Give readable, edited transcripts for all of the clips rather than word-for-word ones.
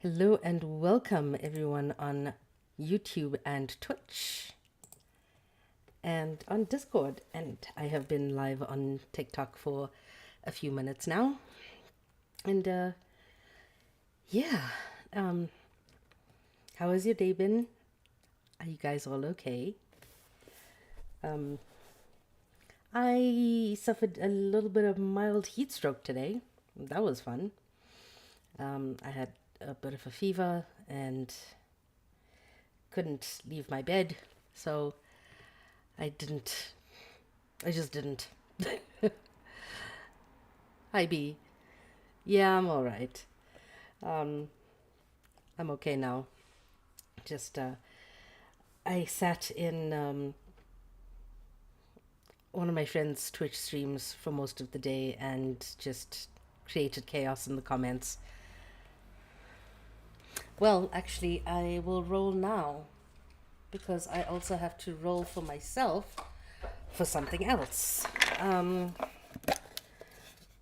Hello and welcome everyone on YouTube and Twitch and on Discord. And I have been live on TikTok for a few minutes now. And yeah, um, how has your day been? Are you guys all okay? I suffered a little bit of mild heat stroke today. That was fun. I had a bit of a fever and couldn't leave my bed, so I didn't. I just didn't. Hi, B. Yeah, I'm all right. Um, I'm okay now. Just I sat in one of my friend's Twitch streams for most of the day and just created chaos in the comments. Well, actually, I will roll now because I also have to roll for myself for something else.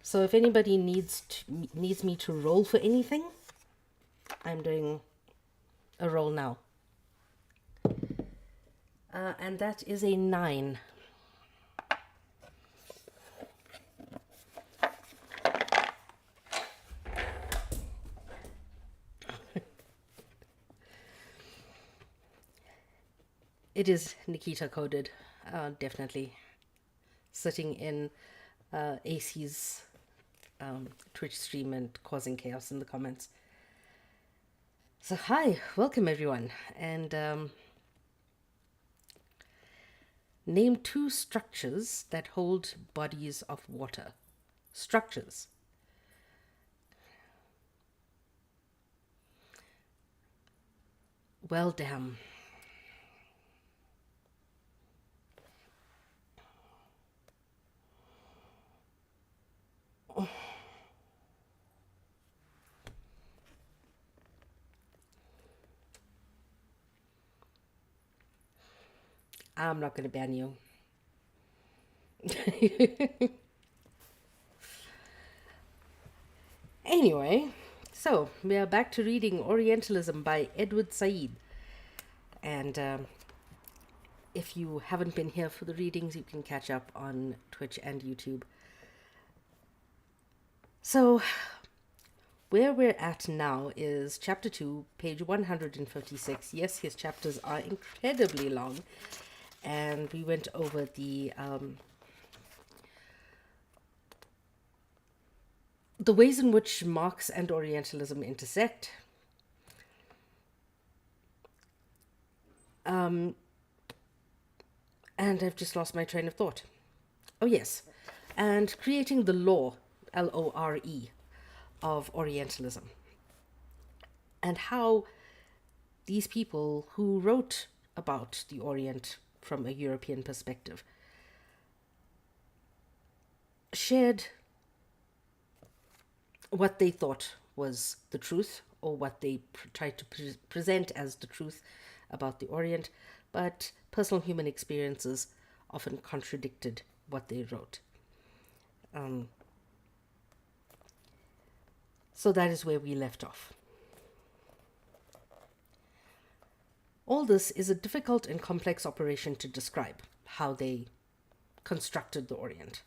So if anybody needs me to roll for anything, I'm doing a roll now. And that is a 9. It is Nikita coded, definitely. Sitting in AC's Twitch stream and causing chaos in the comments. So hi, welcome everyone. And name 2 structures that hold bodies of water. Structures. Well, damn. I'm not going to ban you. Anyway, so we are back to reading Orientalism by Edward Saïd. And if you haven't been here for the readings, you can catch up on Twitch and YouTube. So, where we're at now is chapter 2, page 156. Yes, his chapters are incredibly long. And we went over the ways in which Marx and Orientalism intersect. And I've just lost my train of thought. Oh, yes. And creating the law, Lore, of Orientalism. And how these people who wrote about the Orient from a European perspective shared what they thought was the truth, or what they tried to present as the truth about the Orient, but personal human experiences often contradicted what they wrote. So that is where we left off. All this is a difficult and complex operation to describe, how they constructed the Orient.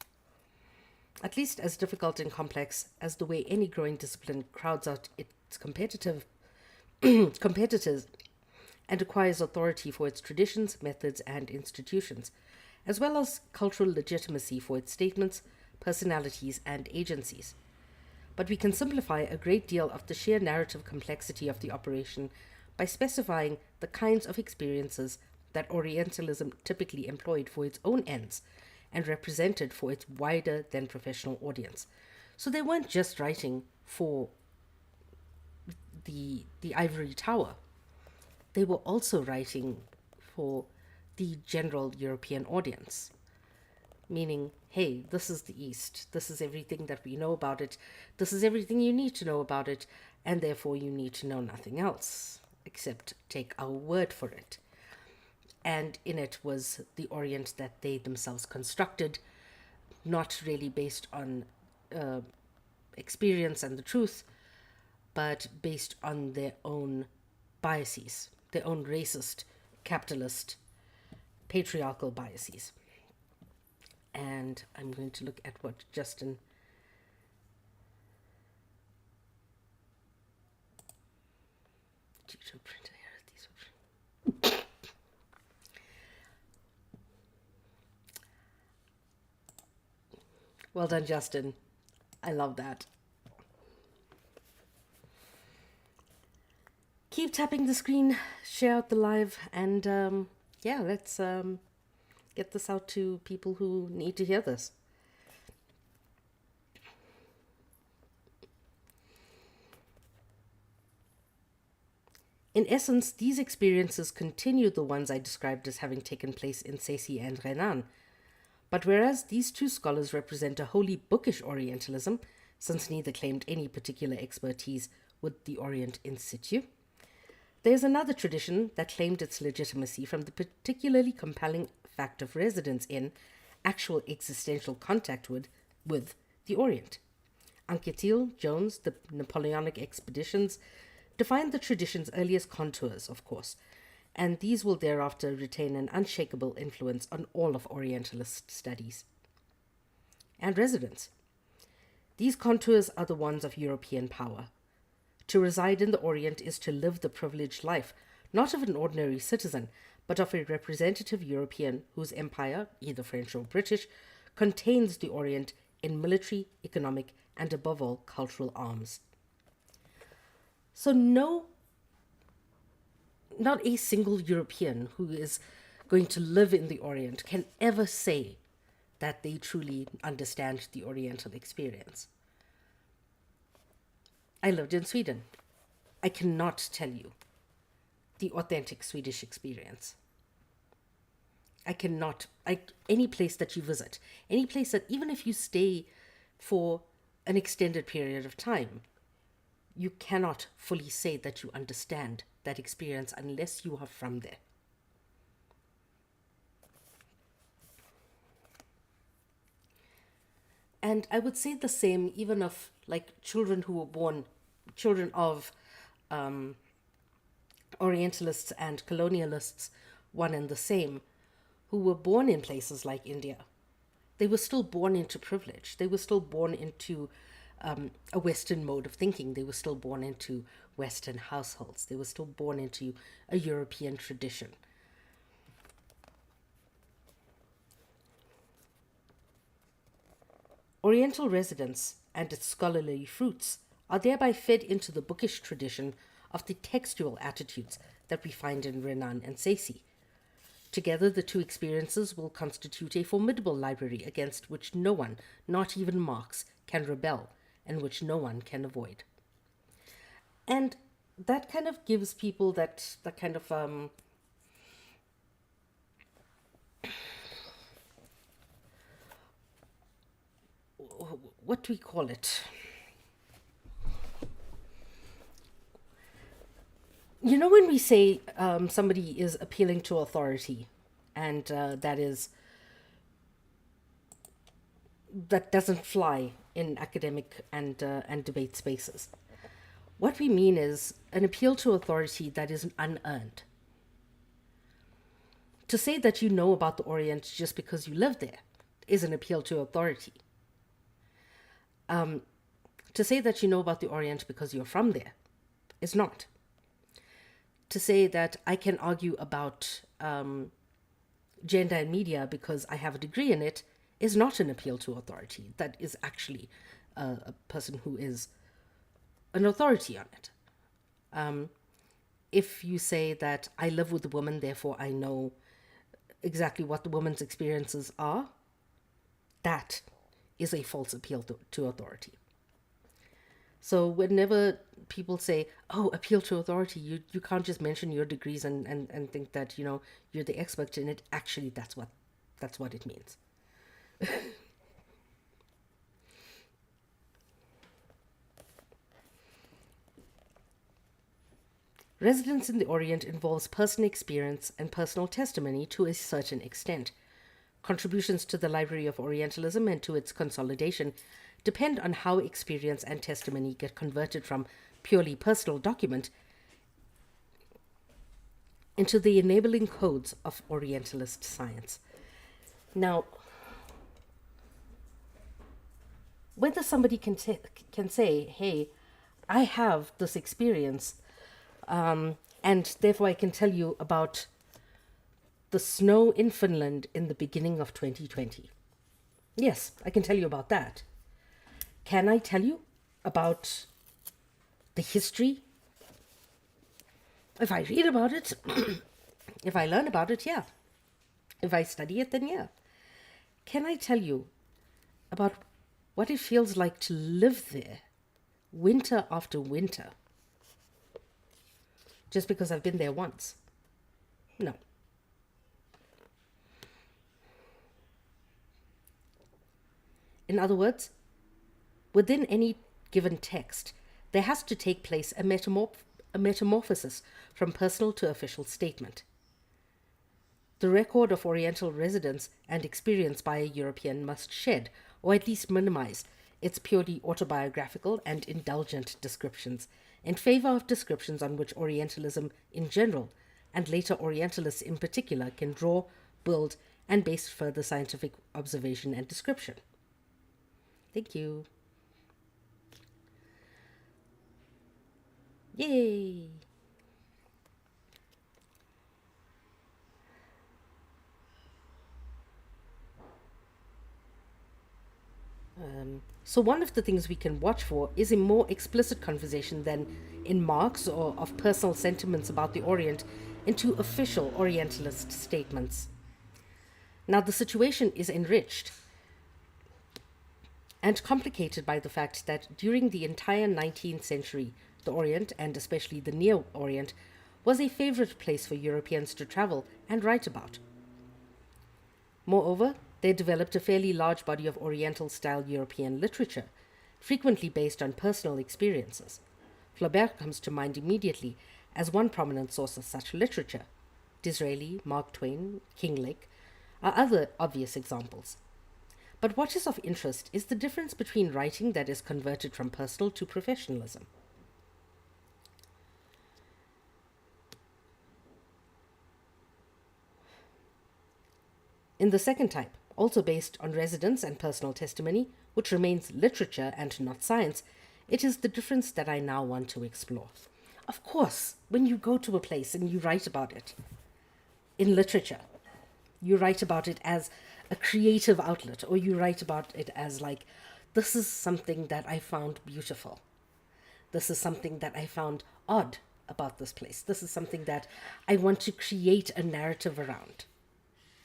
At least as difficult and complex as the way any growing discipline crowds out its competitors and acquires authority for its traditions, methods, and institutions, as well as cultural legitimacy for its statements, personalities, and agencies. But we can simplify a great deal of the sheer narrative complexity of the operation by specifying the kinds of experiences that Orientalism typically employed for its own ends and represented for its wider than professional audience. So they weren't just writing for the ivory tower. They were also writing for the general European audience, meaning, hey, this is the East, this is everything that we know about it, this is everything you need to know about it, and therefore you need to know nothing else except take our word for it. And in it was the Orient that they themselves constructed, not really based on experience and the truth, but based on their own biases, their own racist, capitalist, patriarchal biases. And I'm going to look at what Justin Well done, Justin. I love that. Keep tapping the screen, share out the live, and yeah, let's get this out to people who need to hear this. In essence, these experiences continue the ones I described as having taken place in Ceci and Renan. But whereas these two scholars represent a wholly bookish Orientalism, since neither claimed any particular expertise with the Orient in situ, there is another tradition that claimed its legitimacy from the particularly compelling fact of residence in, actual existential contact with the Orient. Anquetil, Jones, the Napoleonic expeditions defined the tradition's earliest contours, of course, and these will thereafter retain an unshakable influence on all of Orientalist studies and residence. These contours are the ones of European power. To reside in the Orient is to live the privileged life, not of an ordinary citizen, but of a representative European whose empire, either French or British, contains the Orient in military, economic, and above all, cultural arms. So not a single European who is going to live in the Orient can ever say that they truly understand the Oriental experience. I lived in Sweden. I cannot tell you the authentic Swedish experience. Any place that you visit, any place that even if you stay for an extended period of time, you cannot fully say that you understand that experience unless you are from there. And I would say the same even of like children of Orientalists and colonialists, one and the same, who were born in places like India. They were still born into privilege. They were still born into a Western mode of thinking. They were still born into Western households. They were still born into a European tradition. Oriental residence and its scholarly fruits are thereby fed into the bookish tradition of the textual attitudes that we find in Renan and Ceci. Together, the two experiences will constitute a formidable library against which no one, not even Marx, can rebel, and which no one can avoid. And that kind of gives people that kind of what do we call it? You know, when we say somebody is appealing to authority, and that doesn't fly in academic and debate spaces. What we mean is an appeal to authority that is unearned. To say that you know about the Orient just because you live there is an appeal to authority. To say that you know about the Orient because you're from there is not. To say that I can argue about gender and media because I have a degree in it is not an appeal to authority. That is actually a person who is an authority on it. If you say that I live with a woman, therefore I know exactly what the woman's experiences are, that is a false appeal to authority. So whenever people say, oh, appeal to authority, you can't just mention your degrees and think that, you know, you're the expert in it. Actually, that's what it means. Residence in the Orient involves personal experience and personal testimony to a certain extent. Contributions to the library of Orientalism and to its consolidation depend on how experience and testimony get converted from purely personal document into the enabling codes of Orientalist science. Now, whether somebody can say, hey, I have this experience, and therefore I can tell you about the snow in Finland in the beginning of 2020. Yes, I can tell you about that. Can I tell you about the history? If I read about it, if I learn about it, yeah. If I study it, then yeah. Can I tell you about what it feels like to live there winter after winter? Just because I've been there once? No. In other words, within any given text, there has to take place a metamorphosis from personal to official statement. The record of Oriental residence and experience by a European must shed, or at least minimize, its purely autobiographical and indulgent descriptions, in favor of descriptions on which Orientalism in general, and later Orientalists in particular, can draw, build, and base further scientific observation and description. Thank you. Yay! So one of the things we can watch for is a more explicit conversation than in marks or of personal sentiments about the Orient into official Orientalist statements. Now the situation is enriched and complicated by the fact that during the entire 19th century, the Orient, and especially the Near Orient, was a favorite place for Europeans to travel and write about. Moreover, they developed a fairly large body of Oriental-style European literature, frequently based on personal experiences. Flaubert comes to mind immediately as one prominent source of such literature. Disraeli, Mark Twain, Kinglake are other obvious examples. But what is of interest is the difference between writing that is converted from personal to professionalism. In the second type, also based on residence and personal testimony, which remains literature and not science, it is the difference that I now want to explore. Of course, when you go to a place and you write about it, in literature, you write about it as a creative outlet, or you write about it as like, this is something that I found beautiful. This is something that I found odd about this place. This is something that I want to create a narrative around.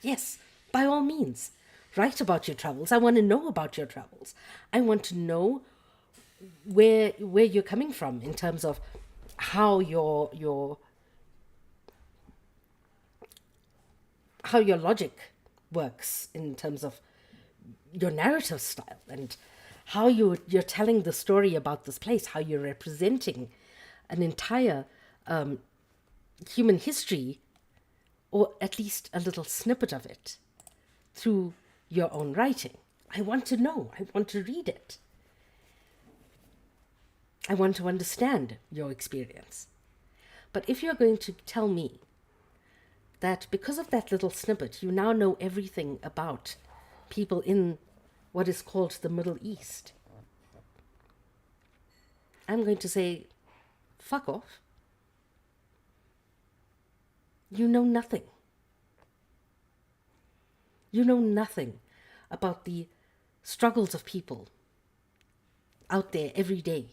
Yes, by all means, write about your travels. I want to know about your travels. I want to know where you're coming from in terms of how your logic works, in terms of your narrative style, and how you're telling the story about this place, how you're representing an entire human history, or at least a little snippet of it, through your own writing. I want to know. I want to read it. I want to understand your experience. But if you're going to tell me that because of that little snippet, you now know everything about people in what is called the Middle East, I'm going to say, fuck off. You know nothing. You know nothing about the struggles of people out there every day.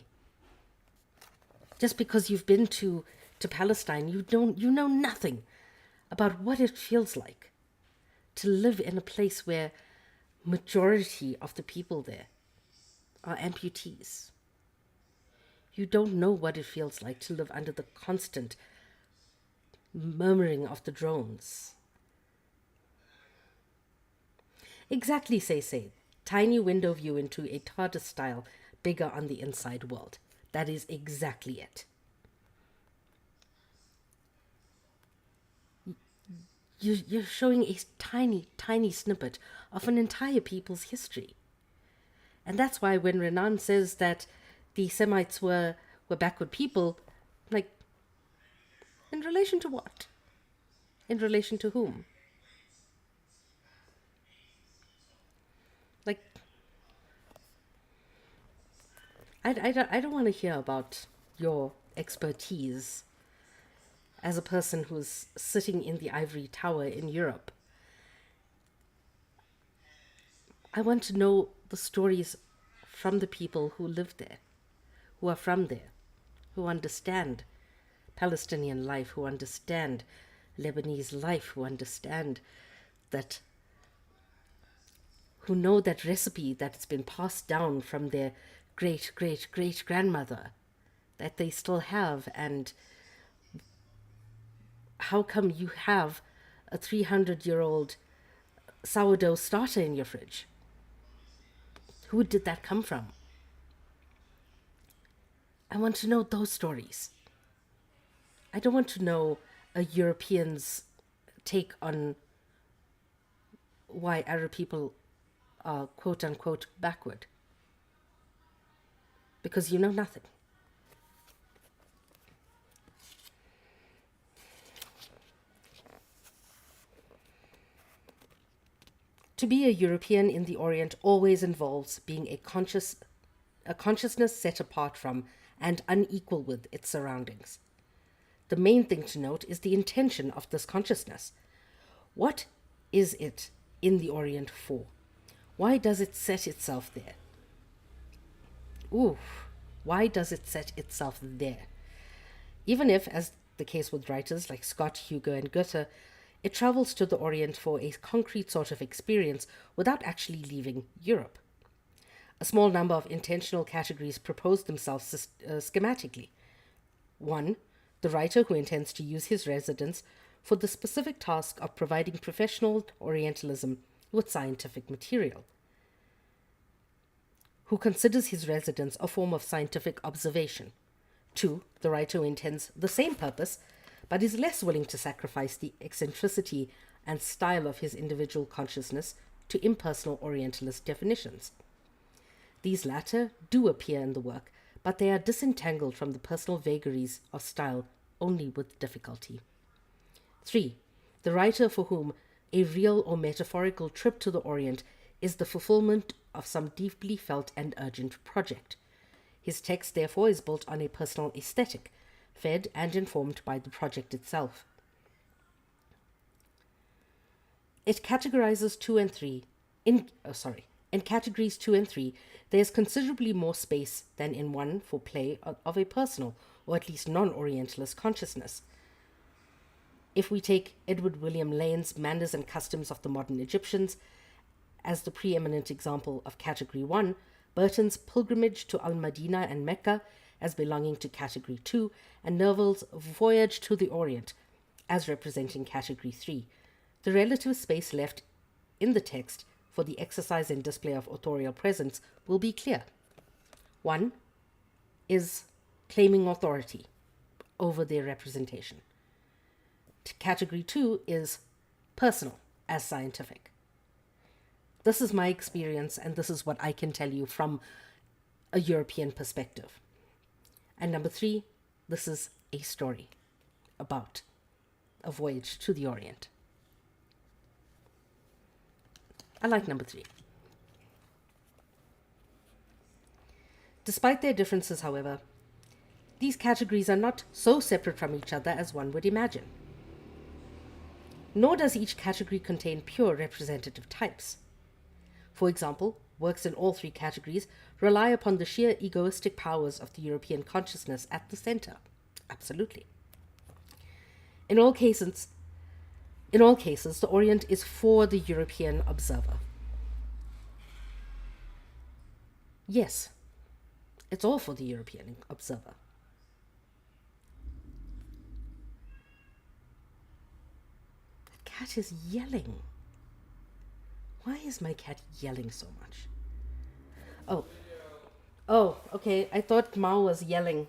Just because you've been to Palestine, you know nothing about what it feels like to live in a place where majority of the people there are amputees. You don't know what it feels like to live under the constant murmuring of the drones. Exactly, say Saïd. Tiny window view into a TARDIS style, bigger on the inside world. That is exactly it. You're showing a tiny, tiny snippet of an entire people's history. And that's why when Renan says that the Semites were backward people, like, in relation to what? In relation to whom? Like, I don't want to hear about your expertise as a person who's sitting in the ivory tower in Europe. I want to know the stories from the people who live there, who are from there, who understand Palestinian life, who understand Lebanese life, who understand that, who know that recipe that's been passed down from their great great great grandmother that they still have. And how come you have a 300-year-old sourdough starter in your fridge? Who did that come from? I want to know those stories. I don't want to know a European's take on why Arab people are quote unquote backward. Because you know nothing. To be a European in the Orient always involves being a consciousness set apart from and unequal with its surroundings. The main thing to note is the intention of this consciousness. What is it in the Orient for? Why does it set itself there? Why does it set itself there? Even if, as the case with writers like Scott, Hugo, and Goethe, it travels to the Orient for a concrete sort of experience without actually leaving Europe. A small number of intentional categories propose themselves schematically. 1. The writer who intends to use his residence for the specific task of providing professional Orientalism with scientific material, who considers his residence a form of scientific observation. 2. The writer who intends the same purpose, but is less willing to sacrifice the eccentricity and style of his individual consciousness to impersonal Orientalist definitions. These latter do appear in the work, but they are disentangled from the personal vagaries of style only with difficulty. 3. The writer for whom a real or metaphorical trip to the Orient is the fulfillment of some deeply felt and urgent project. His text, therefore, is built on a personal aesthetic, fed and informed by the project itself. It categorizes in categories 2 and 3, there is considerably more space than in 1 for play of a personal, or at least non-Orientalist consciousness. If we take Edward William Lane's Manners and Customs of the Modern Egyptians as the preeminent example of Category 1, Burton's Pilgrimage to Al-Madinah and Mecca as belonging to Category 2, and Nerval's Voyage to the Orient as representing Category 3, the relative space left in the text for the exercise and display of authorial presence will be clear. 1 is claiming authority over their representation. Category 2 is personal as scientific. This is my experience, and this is what I can tell you from a European perspective. And number 3, this is a story about a voyage to the Orient. I like number 3. Despite their differences, however, these categories are not so separate from each other as one would imagine. Nor does each category contain pure representative types. For example, works in all 3 categories rely upon the sheer egoistic powers of the European consciousness at the center. Absolutely. In all cases, the Orient is for the European observer. Yes, it's all for the European observer. The cat is yelling. Why is my cat yelling so much? Oh, okay. I thought Mao was yelling.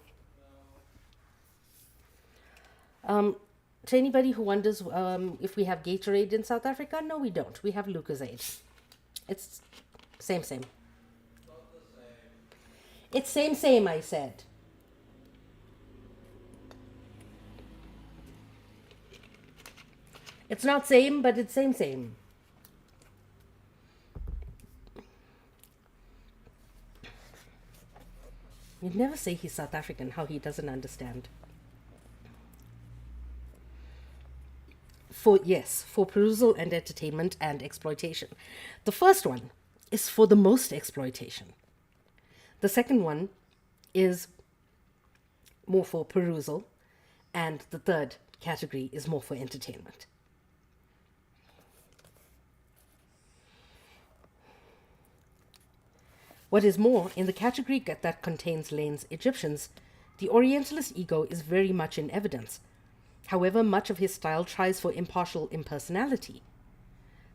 To anybody who wonders if we have Gatorade in South Africa, no, we don't. We have Lucozade. It's same. It's same, I said. It's not same, but it's same. You'd never say he's South African, how he doesn't understand. For perusal and entertainment and exploitation. The first one is for the most exploitation. The second one is more for perusal, and the third category is more for entertainment. What is more, in the category that contains Lane's Egyptians, the Orientalist ego is very much in evidence. However, much of his style tries for impartial impersonality.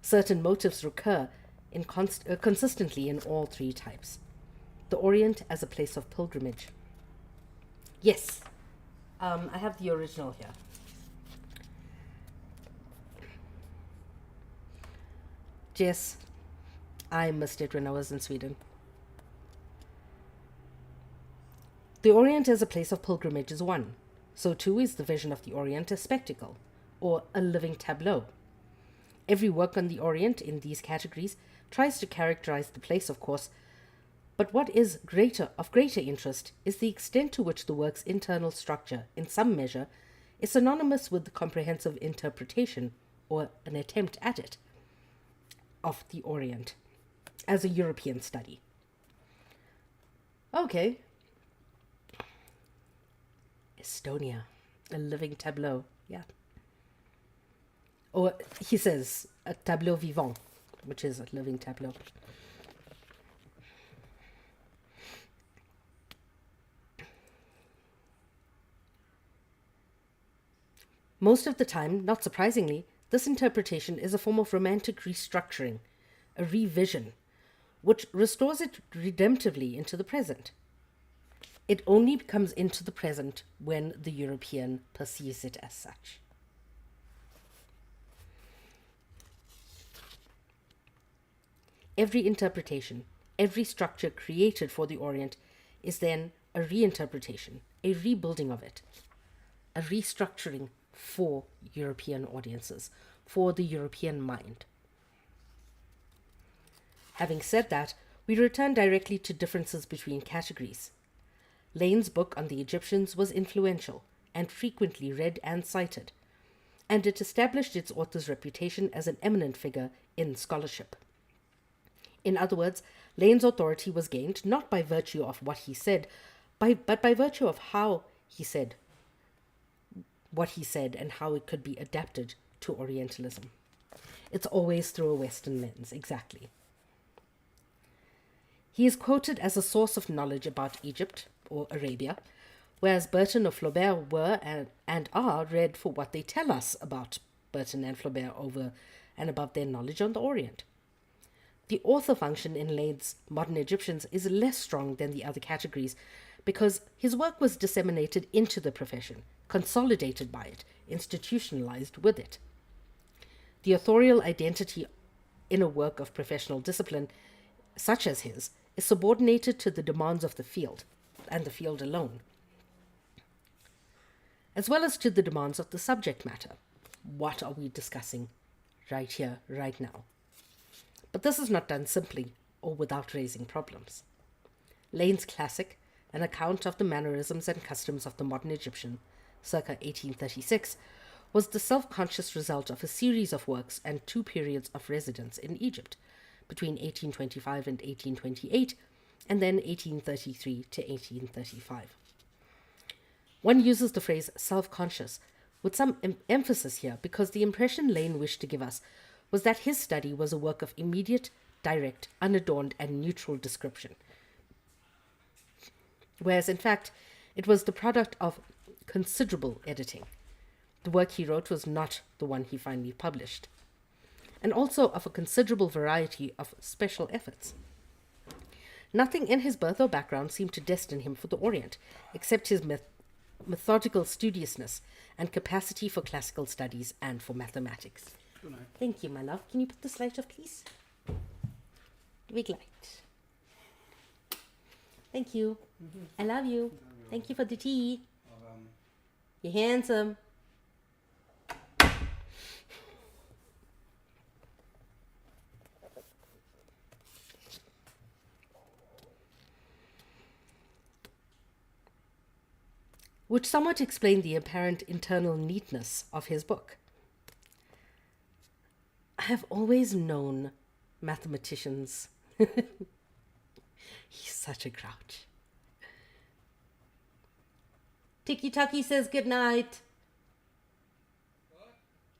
Certain motives recur consistently in all three types. The Orient as a place of pilgrimage. Yes, I have the original here. Yes, I missed it when I was in Sweden. The Orient as a place of pilgrimage is one. So too is the vision of the Orient a spectacle, or a living tableau. Every work on the Orient in these categories tries to characterize the place, of course, but what is of greater interest is the extent to which the work's internal structure, in some measure, is synonymous with the comprehensive interpretation, or an attempt at it, of the Orient as a European study. Okay. Estonia, a living tableau, yeah. Or he says a tableau vivant, which is a living tableau. Most of the time, not surprisingly, this interpretation is a form of romantic restructuring, a revision, which restores it redemptively into the present. It only comes into the present when the European perceives it as such. Every interpretation, every structure created for the Orient is then a reinterpretation, a rebuilding of it, a restructuring for European audiences, for the European mind. Having said that, we return directly to differences between categories. Lane's book on the Egyptians was influential and frequently read and cited, and it established its author's reputation as an eminent figure in scholarship. In other words, Lane's authority was gained not by virtue of what he said, but by virtue of how he said what he said and how it could be adapted to Orientalism. It's always through a Western lens, exactly. He is quoted as a source of knowledge about Egypt, or Arabia, whereas Burton or Flaubert were and are read for what they tell us about Burton and Flaubert over and above their knowledge on the Orient. The author function in Lane's Modern Egyptians is less strong than the other categories because his work was disseminated into the profession, consolidated by it, institutionalized with it. The authorial identity in a work of professional discipline, such as his, is subordinated to the demands of the field, and the field alone, as well as to the demands of the subject matter. What are we discussing right here, right now? But this is not done simply or without raising problems. Lane's classic, An Account of the Mannerisms and Customs of the Modern Egyptian, circa 1836, was the self-conscious result of a series of works and 2 periods of residence in Egypt, between 1825 and 1828, and then 1833 to 1835. One uses the phrase self-conscious with some emphasis here because the impression Lane wished to give us was that his study was a work of immediate, direct, unadorned, and neutral description, whereas in fact it was the product of considerable editing. The work he wrote was not the one he finally published, and also of a considerable variety of special efforts. Nothing in his birth or background seemed to destine him for the Orient, except his methodical studiousness and capacity for classical studies and for mathematics. Good night. Thank you, my love. Can you put this light off, please? Big light. Thank you. I love you. Thank you for the tea. Um, You're handsome. Which somewhat explained the apparent internal neatness of his book. I have always known mathematicians. He's such a grouch. Tiki Taki says good night.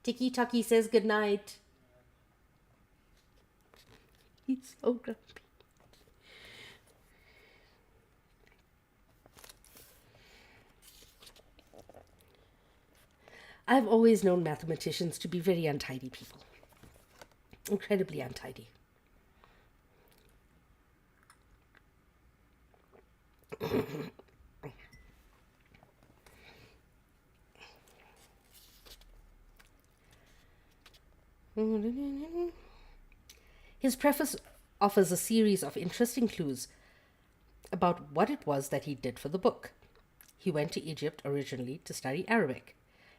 Tiki Taki says good night. He's so grumpy. I've always known mathematicians to be very untidy people. Incredibly untidy. His preface offers a series of interesting clues about what it was that he did for the book. He went to Egypt originally to study Arabic.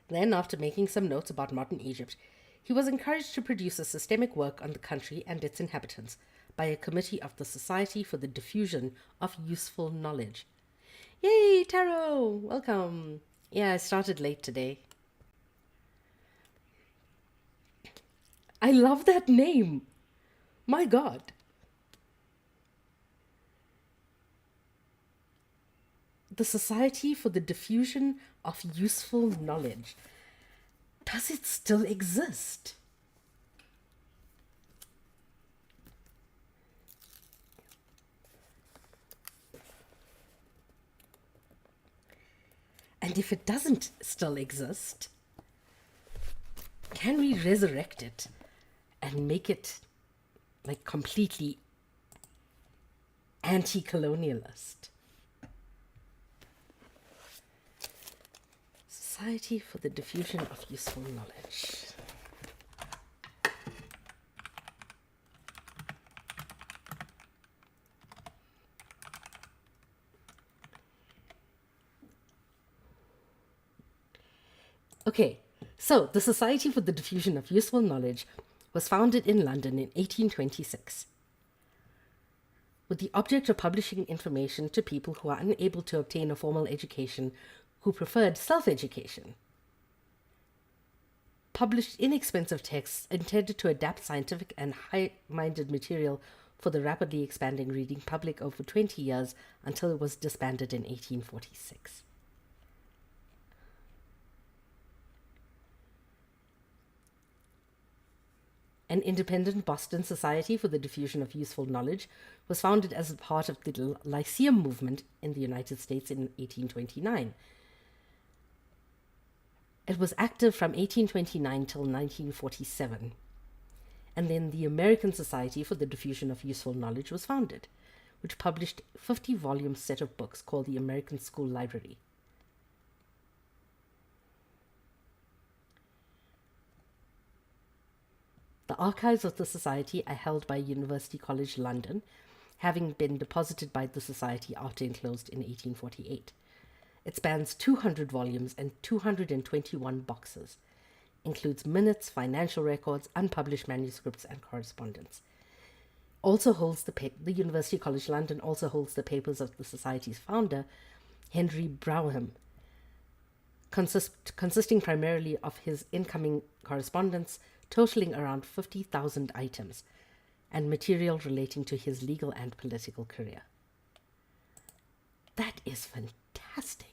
Then, after making some notes about modern Egypt, he was encouraged to produce a systemic work on the country and its inhabitants by a committee of the Society for the Diffusion of Useful Knowledge. Yay, Taro! Welcome! Yeah, I started late today. I love that name! My God! The Society for the Diffusion of Useful Knowledge. Does it still exist? And if it doesn't still exist, can we resurrect it and make it like completely anti-colonialist? Society for the Diffusion of Useful Knowledge. Okay, so the Society for the Diffusion of Useful Knowledge was founded in London in 1826 with the object of publishing information to people who are unable to obtain a formal education, who preferred self-education. Published inexpensive texts intended to adapt scientific and high-minded material for the rapidly expanding reading public over 20 years until it was disbanded in 1846. An independent Boston Society for the Diffusion of Useful Knowledge was founded as a part of the Lyceum movement in the United States in 1829. It was active from 1829 till 1947. And then the American Society for the Diffusion of Useful Knowledge was founded, which published a 50-volume set of books called the American School Library. The archives of the Society are held by University College London, having been deposited by the Society after it closed in 1848. It spans 200 volumes and 221 boxes, includes minutes, financial records, unpublished manuscripts, and correspondence. Also holds the University College London also holds the papers of the Society's founder, Henry Brougham, consisting primarily of his incoming correspondence, totaling around 50,000 items, and material relating to his legal and political career. That is fantastic.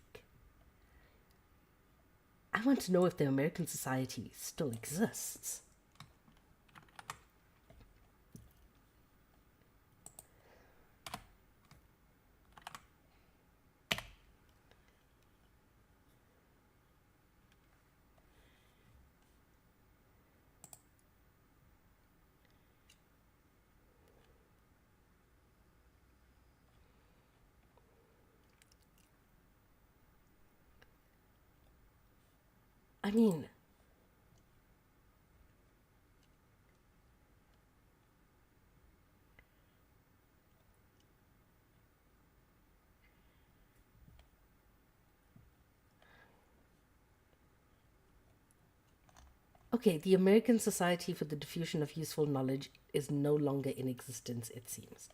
I want to know if the American Society still exists. I mean, Okay, the American Society for the Diffusion of Useful Knowledge is no longer in existence, it seems.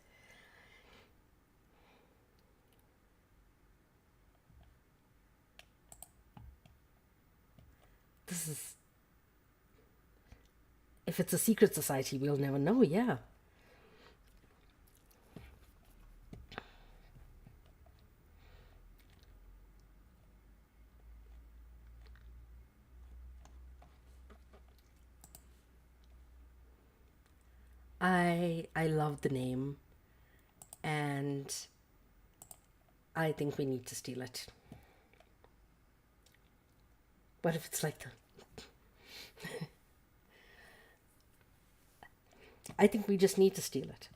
This is. If it's a secret society, we'll never know, yeah. I love the name, and I think we need to steal it. What if it's like the I think we just need to steal it.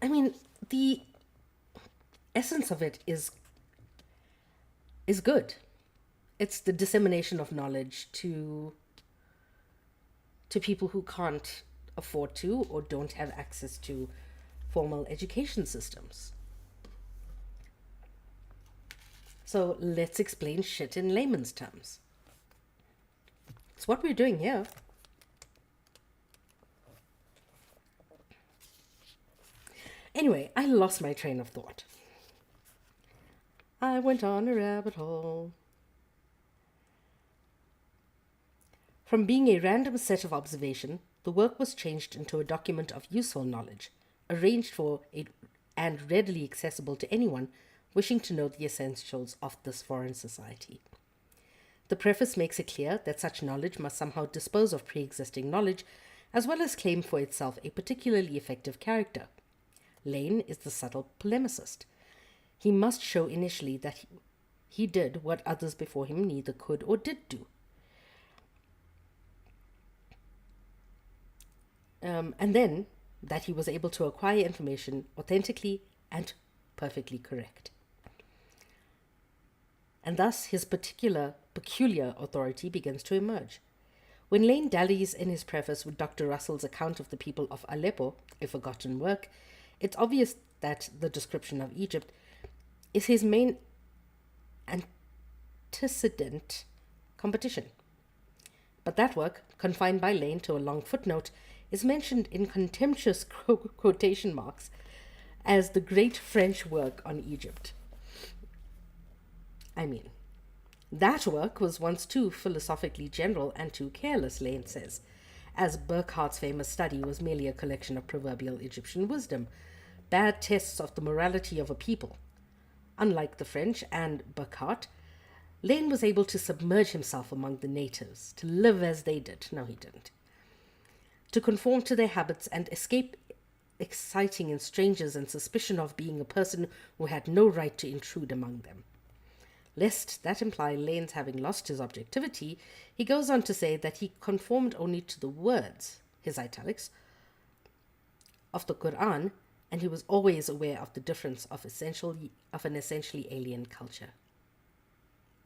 I mean, the essence of it is good. It's the dissemination of knowledge to people who can't afford to or don't have access to formal education systems. So let's explain shit in layman's terms. It's what we're doing here. Anyway, I lost my train of thought. I went on a rabbit hole. From being a random set of observation, the work was changed into a document of useful knowledge, arranged for and readily accessible to anyone wishing to know the essentials of this foreign society. The preface makes it clear that such knowledge must somehow dispose of pre-existing knowledge, as well as claim for itself a particularly effective character. Lane is the subtle polemicist. He must show initially that he did what others before him neither could or did do. And then that he was able to acquire information authentically and perfectly correct. And thus his peculiar authority begins to emerge. When Lane dallies in his preface with Dr. Russell's account of the people of Aleppo, a forgotten work, it's obvious that the description of Egypt is his main antecedent competition. But that work, confined by Lane to a long footnote, is mentioned in contemptuous quotation marks as the great French work on Egypt. I mean, that work was once too philosophically general and too careless, Lane says, as Burckhardt's famous study was merely a collection of proverbial Egyptian wisdom, bad tests of the morality of a people. Unlike the French and Burckhardt, Lane was able to submerge himself among the natives, to live as they did. No, he didn't. To conform to their habits and escape exciting in strangers and suspicion of being a person who had no right to intrude among them. Lest that imply Lane's having lost his objectivity, he goes on to say that he conformed only to the words, his italics, of the Quran, and he was always aware of the difference of an essentially alien culture.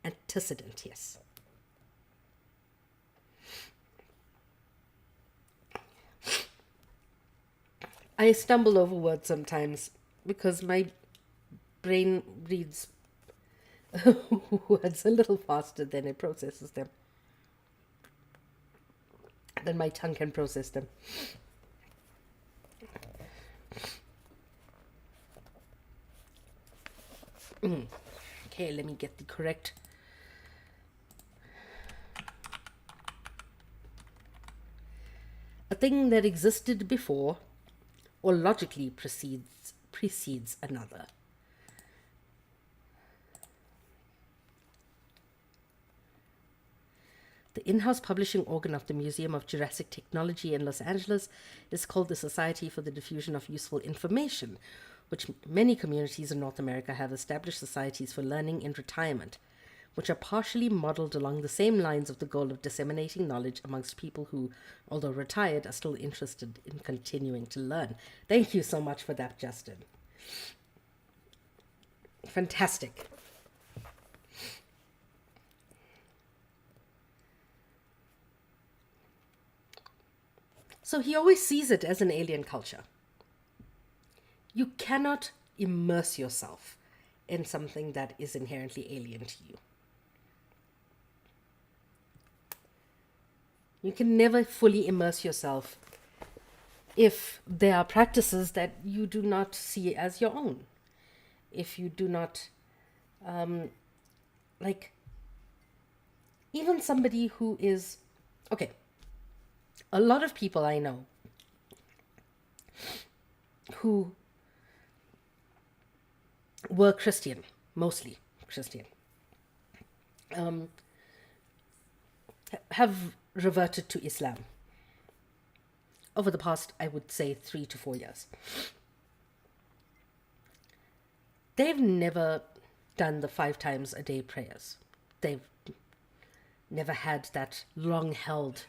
Antecedent, yes. I stumble over words sometimes because my brain reads words a little faster than it processes them, than my tongue can process them. Okay, let me get the correct. A thing that existed before or logically precedes another. The in-house publishing organ of the Museum of Jurassic Technology in Los Angeles is called the Society for the Diffusion of Useful Information, which many communities in North America have established societies for learning in retirement, which are partially modeled along the same lines of the goal of disseminating knowledge amongst people who, although retired, are still interested in continuing to learn. Thank you so much for that, Justin. Fantastic. So he always sees it as an alien culture. You cannot immerse yourself in something that is inherently alien to you. You can never fully immerse yourself if there are practices that you do not see as your own. If you do not, like, even somebody who is, okay, a lot of people I know who were Christian, mostly Christian, have reverted to Islam over the past, I would say, 3 to 4 years. They've never done the 5 times a day prayers. They've never had that long-held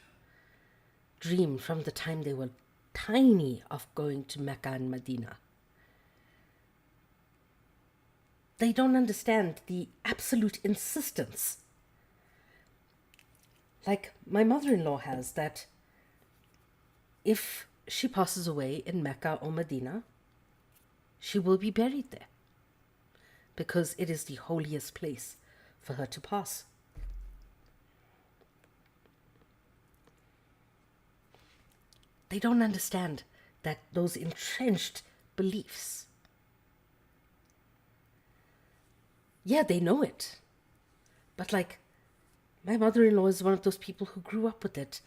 dream from the time they were tiny of going to Mecca and Medina. They don't understand the absolute insistence. Like my mother-in-law has, that if she passes away in Mecca or Medina, she will be buried there because it is the holiest place for her to pass. They don't understand that those entrenched beliefs. Yeah, they know it. But like, my mother-in-law is one of those people who grew up with it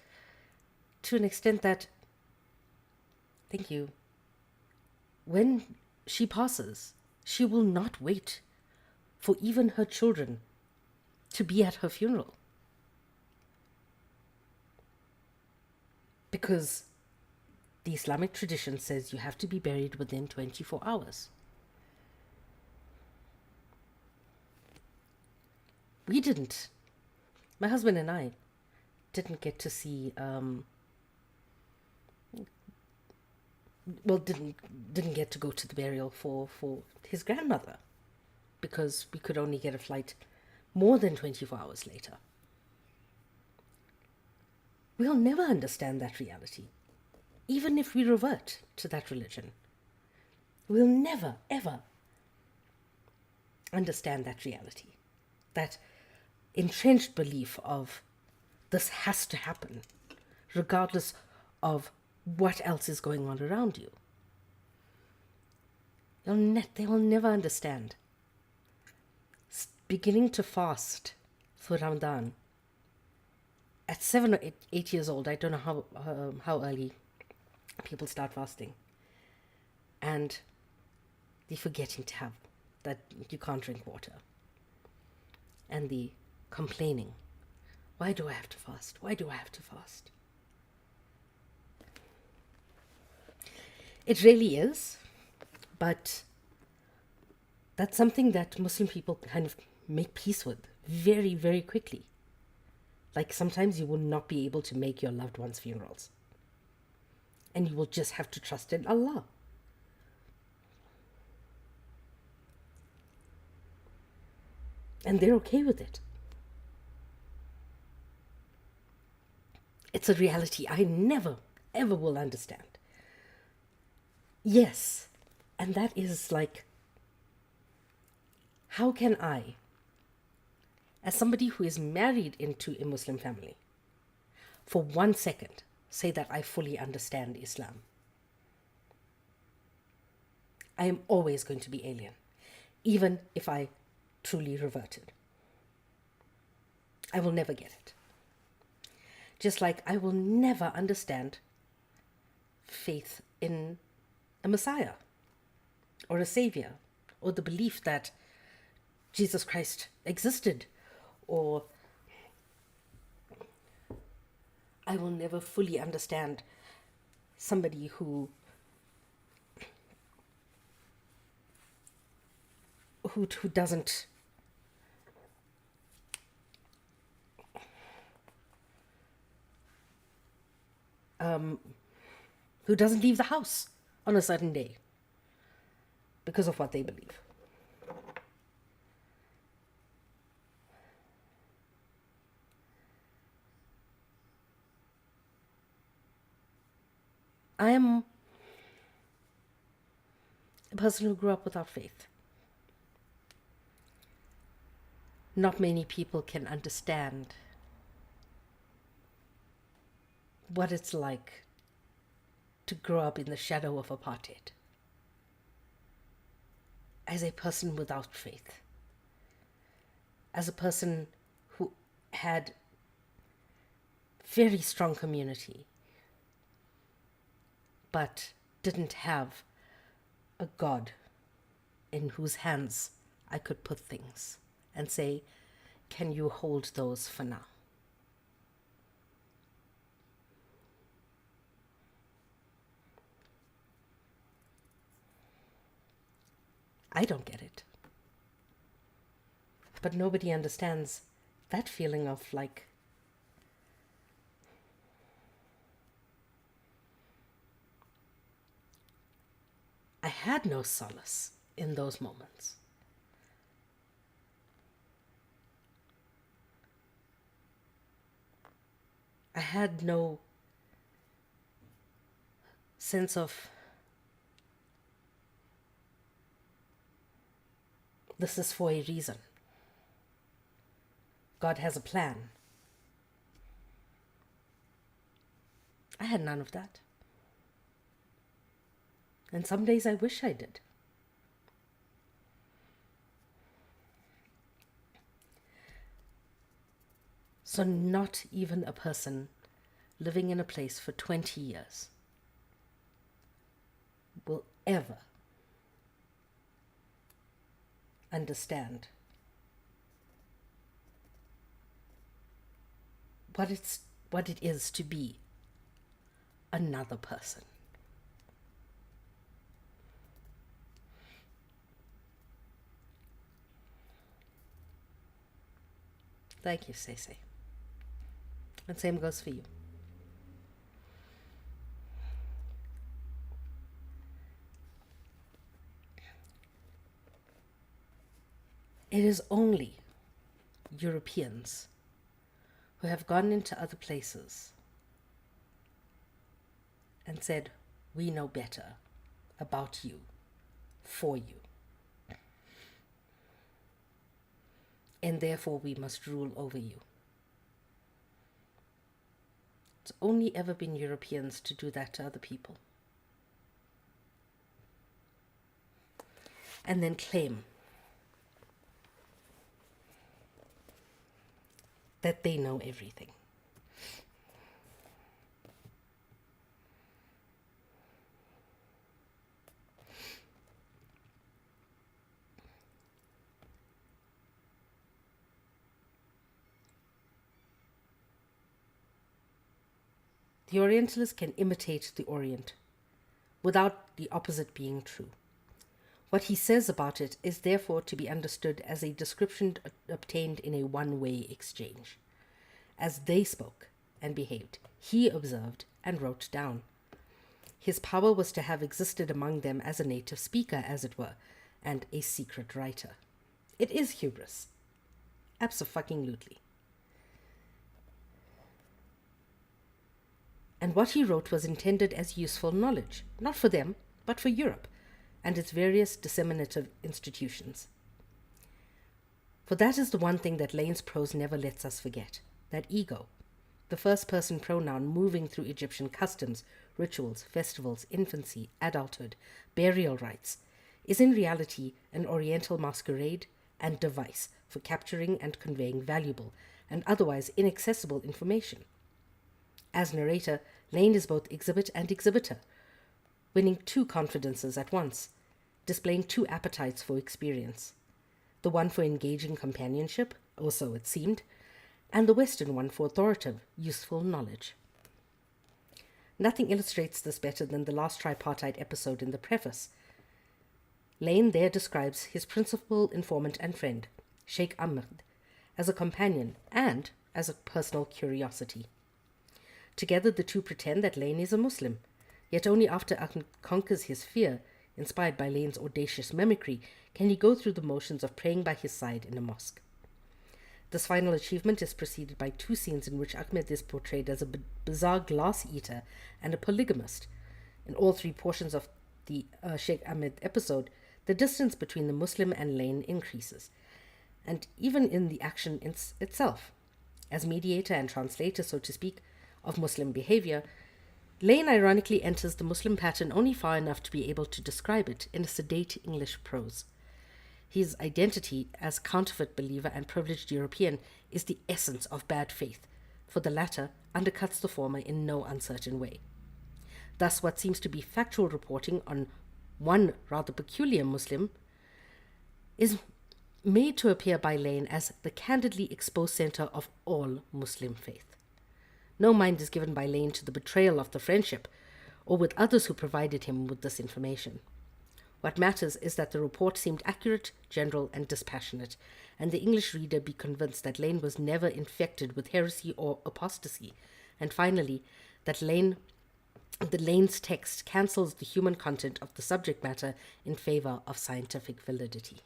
to an extent that, thank you, when she passes, she will not wait for even her children to be at her funeral. Because the Islamic tradition says you have to be buried within 24 hours. We didn't. My husband and I didn't get to see, didn't get to go to the burial for his grandmother because we could only get a flight more than 24 hours later. We'll never understand that reality, even if we revert to that religion. We'll never, ever understand that reality, that entrenched belief of this has to happen, regardless of what else is going on around you. They will never understand. Beginning to fast for Ramadan at 7 or 8 years old, I don't know how early people start fasting, and the forgetting to have that you can't drink water, and the complaining, why do I have to fast? Why do I have to fast? It really is, but that's something that Muslim people kind of make peace with very, very quickly. Like sometimes you will not be able to make your loved ones' funerals, and you will just have to trust in Allah. And they're okay with it. It's a reality I never, ever will understand. Yes, and that is like, how can I, as somebody who is married into a Muslim family, for 1 second say that I fully understand Islam? I am always going to be alien, even if I truly reverted. I will never get it. Just like I will never understand faith in a Messiah or a Savior, or the belief that Jesus Christ existed, or I will never fully understand somebody who doesn't leave the house on a certain day because of what they believe. I am a person who grew up without faith. Not many people can understand what it's like to grow up in the shadow of apartheid as a person without faith, as a person who had very strong community but didn't have a God in whose hands I could put things and say, can you hold those for now? I don't get it. But nobody understands that feeling of like, I had no solace in those moments. I had no sense of this is for a reason. God has a plan. I had none of that. And some days I wish I did. So not even a person living in a place for 20 years will ever understand what it is to be another person. Thank you, Stacey. And same goes for you. It is only Europeans who have gone into other places and said, we know better about you, for you. And therefore we must rule over you. It's only ever been Europeans to do that to other people. And then claim that they know everything. The Orientalist can imitate the Orient without the opposite being true. What he says about it is therefore to be understood as a description obtained in a one-way exchange. As they spoke and behaved, he observed and wrote down. His power was to have existed among them as a native speaker, as it were, and a secret writer. It is hubris. Abso-fucking-lutely. And what he wrote was intended as useful knowledge, not for them, but for Europe and its various disseminative institutions. For that is the one thing that Lane's prose never lets us forget, that ego, the first-person pronoun moving through Egyptian customs, rituals, festivals, infancy, adulthood, burial rites, is in reality an Oriental masquerade and device for capturing and conveying valuable and otherwise inaccessible information. As narrator, Lane is both exhibit and exhibitor, winning two confidences at once, displaying two appetites for experience, the one for engaging companionship, or so it seemed, and the Western one for authoritative, useful knowledge. Nothing illustrates this better than the last tripartite episode in the preface. Lane there describes his principal informant and friend, Sheikh Ahmed, as a companion and as a personal curiosity. Together the two pretend that Lane is a Muslim, yet only after Ahmed conquers his fear, inspired by Lane's audacious mimicry, can he go through the motions of praying by his side in a mosque. This final achievement is preceded by two scenes in which Ahmed is portrayed as a bizarre glass eater and a polygamist. In all three portions of the Sheikh Ahmed episode, the distance between the Muslim and Lane increases, and even in the action itself. As mediator and translator, so to speak, of Muslim behavior, Lane ironically enters the Muslim pattern only far enough to be able to describe it in a sedate English prose. His identity as counterfeit believer and privileged European is the essence of bad faith, for the latter undercuts the former in no uncertain way. Thus, what seems to be factual reporting on one rather peculiar Muslim is made to appear by Lane as the candidly exposed center of all Muslim faith. No mind is given by Lane to the betrayal of the friendship, or with others who provided him with this information. What matters is that the report seemed accurate, general, and dispassionate, and the English reader be convinced that Lane was never infected with heresy or apostasy, and finally, that Lane's text cancels the human content of the subject matter in favor of scientific validity.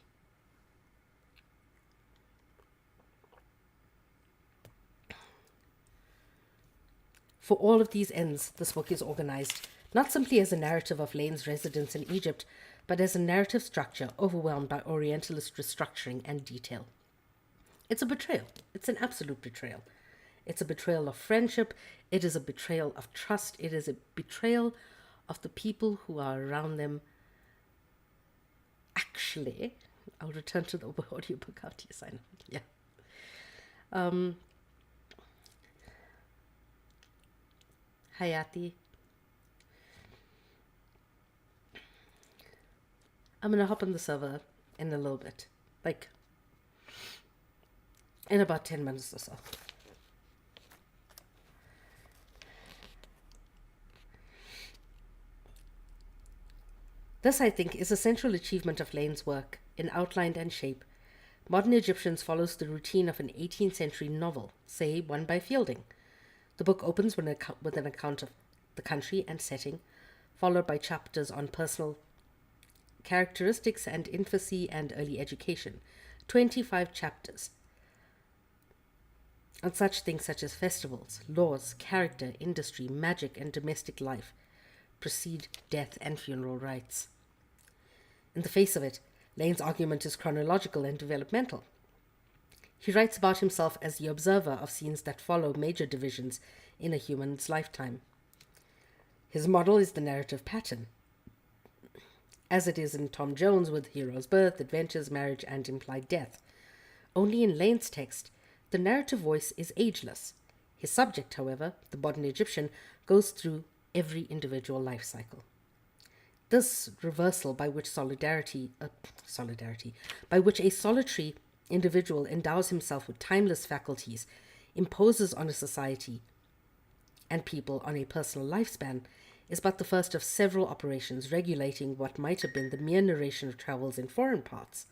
For all of these ends, this book is organized not simply as a narrative of Lane's residence in Egypt, but as a narrative structure overwhelmed by Orientalist restructuring and detail. It's a betrayal. It's an absolute betrayal. It's a betrayal of friendship. It is a betrayal of trust. It is a betrayal of the people who are around them. Actually, I'll return to the audiobook after you sign up. Yeah. Hayati. I'm going to hop on the server in a little bit. Like, in about 10 minutes or so. This, I think, is a central achievement of Lane's work in outline and shape. Modern Egyptians follows the routine of an 18th century novel, say one by Fielding. The book opens with an account of the country and setting, followed by chapters on personal characteristics and infancy and early education. 25 chapters on such things such as festivals, laws, character, industry, magic, and domestic life precede death and funeral rites. In the face of it, Lane's argument is chronological and developmental. He writes about himself as the observer of scenes that follow major divisions in a human's lifetime. His model is the narrative pattern, as it is in Tom Jones with hero's birth, adventures, marriage, and implied death. Only in Lane's text, the narrative voice is ageless. His subject, however, the modern Egyptian, goes through every individual life cycle. This reversal by which by which a solitary individual endows himself with timeless faculties, imposes on a society and people on a personal lifespan, is but the first of several operations regulating what might have been the mere narration of travels in foreign parts,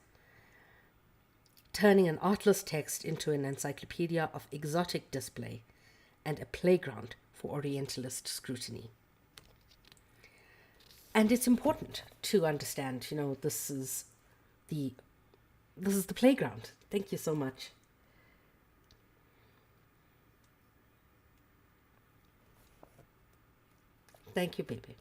turning an artless text into an encyclopedia of exotic display and a playground for Orientalist scrutiny. And it's important to understand, this is the playground. Thank you so much. Thank you, baby.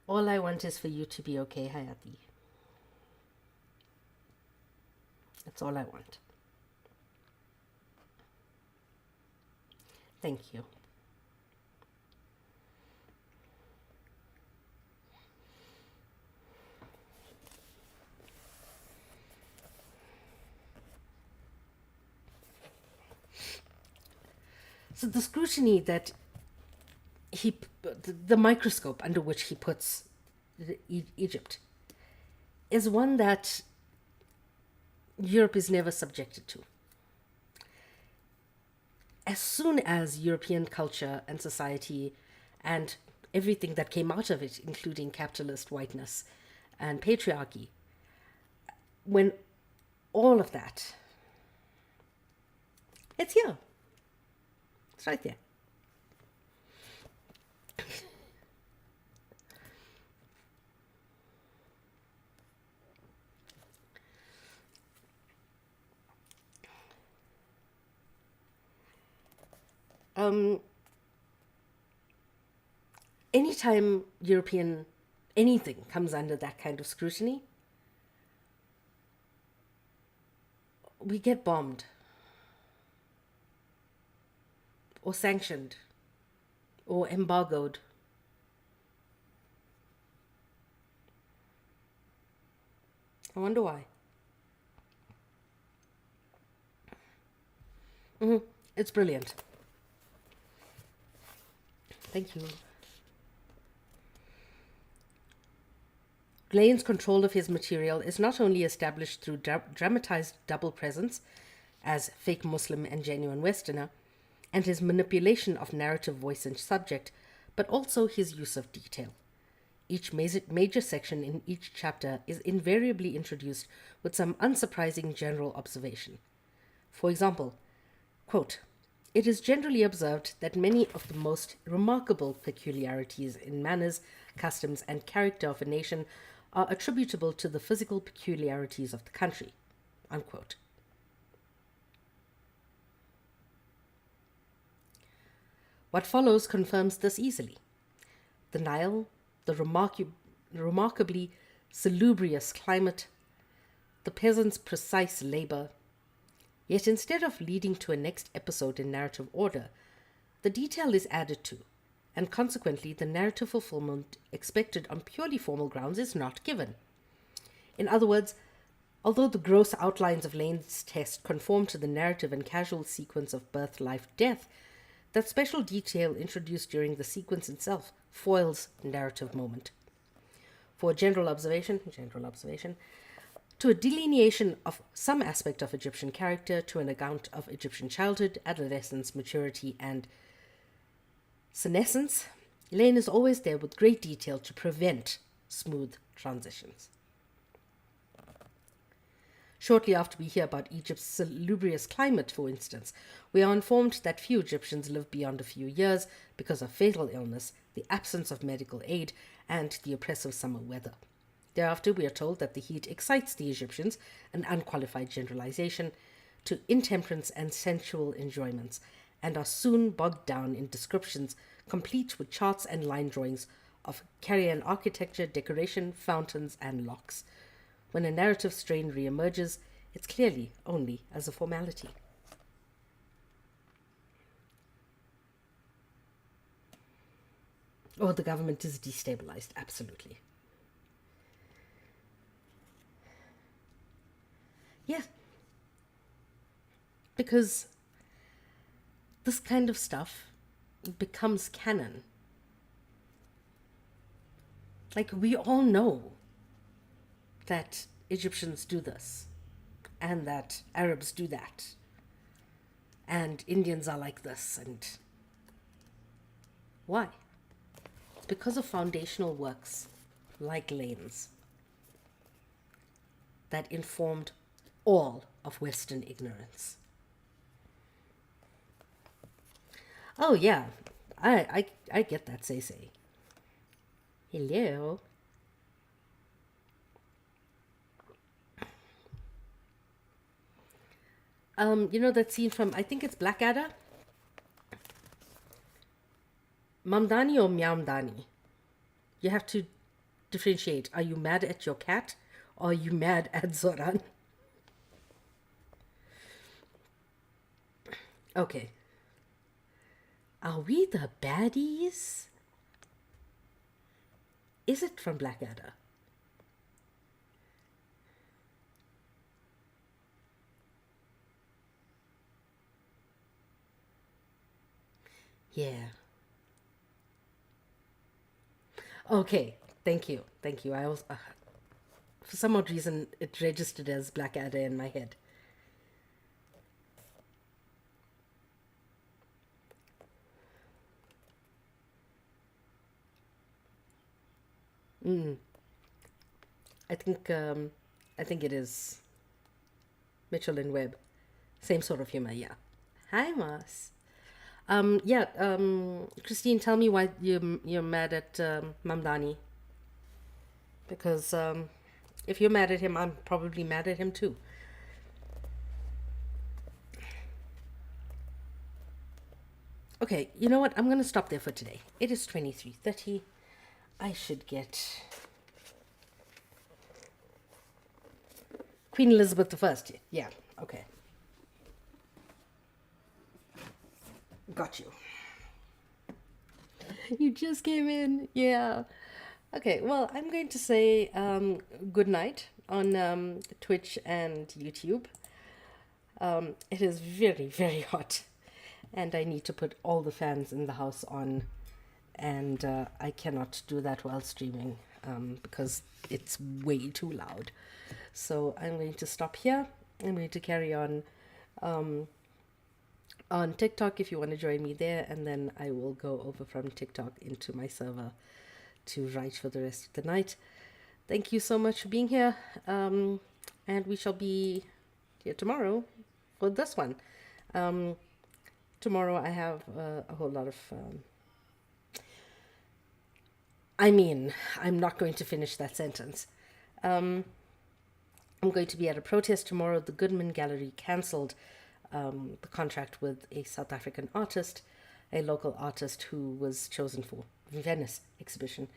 All I want is for you to be okay, Hayati. That's all I want. Thank you. So the scrutiny that the microscope under which he puts Egypt is one that Europe is never subjected to. As soon as European culture and society and everything that came out of it, including capitalist whiteness and patriarchy, when all of that, it's here. It's right there. anytime European anything comes under that kind of scrutiny, we get bombed or sanctioned or embargoed. I wonder why. It's brilliant. Thank you. Lane's control of his material is not only established through dramatized double presence as fake Muslim and genuine Westerner, and his manipulation of narrative voice and subject, but also his use of detail. Each major section in each chapter is invariably introduced with some unsurprising general observation. For example, quote, "It is generally observed that many of the most remarkable peculiarities in manners, customs, and character of a nation are attributable to the physical peculiarities of the country." Unquote. What follows confirms this easily. The Nile, the remarkably salubrious climate, the peasants' precise labor. Yet instead of leading to a next episode in narrative order, the detail is added to, and consequently the narrative fulfillment expected on purely formal grounds is not given. In other words, although the gross outlines of Lane's test conform to the narrative and casual sequence of birth, life, death, that special detail introduced during the sequence itself foils narrative moment. For a general observation, to a delineation of some aspect of Egyptian character, to an account of Egyptian childhood, adolescence, maturity, and senescence, Lane is always there with great detail to prevent smooth transitions. Shortly after we hear about Egypt's salubrious climate, for instance, we are informed that few Egyptians live beyond a few years because of fatal illness, the absence of medical aid, and the oppressive summer weather. Thereafter, we are told that the heat excites the Egyptians, an unqualified generalization, to intemperance and sensual enjoyments, and are soon bogged down in descriptions complete with charts and line drawings of Carian architecture, decoration, fountains, and locks. When a narrative strain re-emerges, it's clearly only as a formality. Oh, the government is destabilized, absolutely. Yeah. Because this kind of stuff becomes canon. Like, we all know that Egyptians do this, and that Arabs do that, and Indians are like this, and why? It's because of foundational works like Lane's that informed all of Western ignorance. Oh yeah, I get that, say. Hello. You know that scene from, I think it's Blackadder? Mamdani or Myamdani? You have to differentiate. Are you mad at your cat or are you mad at Zoran? Okay. Are we the baddies? Is it from Blackadder? Yeah. Okay. Thank you. I was, for some odd reason, it registered as Blackadder in my head. I think it is Mitchell and Webb. Same sort of humor, yeah. Hi, Moss. Christine, tell me why you're mad at Mamdani. Because if you're mad at him, I'm probably mad at him too. Okay, you know what? I'm going to stop there for today. It is 23:30. I should get Queen Elizabeth the First. Yeah, okay. Got you. You just came in. Yeah. Okay, well, I'm going to say good night on Twitch and YouTube. It is very, very hot, and I need to put all the fans in the house on, and I cannot do that while streaming because it's way too loud. So I'm going to stop here. I'm going to carry on TikTok if you want to join me there, and then I will go over from TikTok into my server to write for the rest of the night. Thank you so much for being here, and we shall be here tomorrow for this one. Tomorrow I have a whole lot of I'm not going to finish that sentence. I'm going to be at a protest tomorrow. The Goodman Gallery cancelled the contract with a South African artist, a local artist who was chosen for Venice exhibition.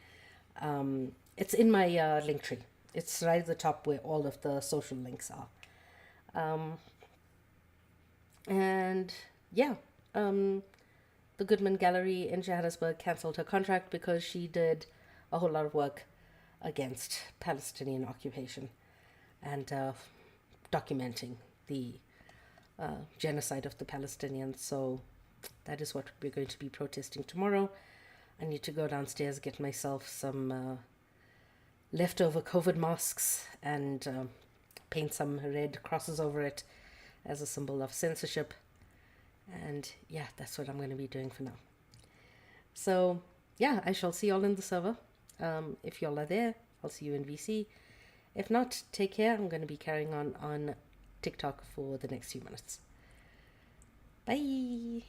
It's in my link tree. It's right at the top where all of the social links are. And yeah, the Goodman Gallery in Johannesburg cancelled her contract because she did a whole lot of work against Palestinian occupation and documenting the genocide of the Palestinians. So that is what we're going to be protesting tomorrow. I need to go downstairs, get myself some leftover COVID masks and paint some red crosses over it as a symbol of censorship. And yeah, that's what I'm going to be doing for now. So yeah, I shall see y'all in the server. If y'all are there, I'll see you in VC. If not, take care. I'm going to be carrying on TikTok for the next few minutes. Bye.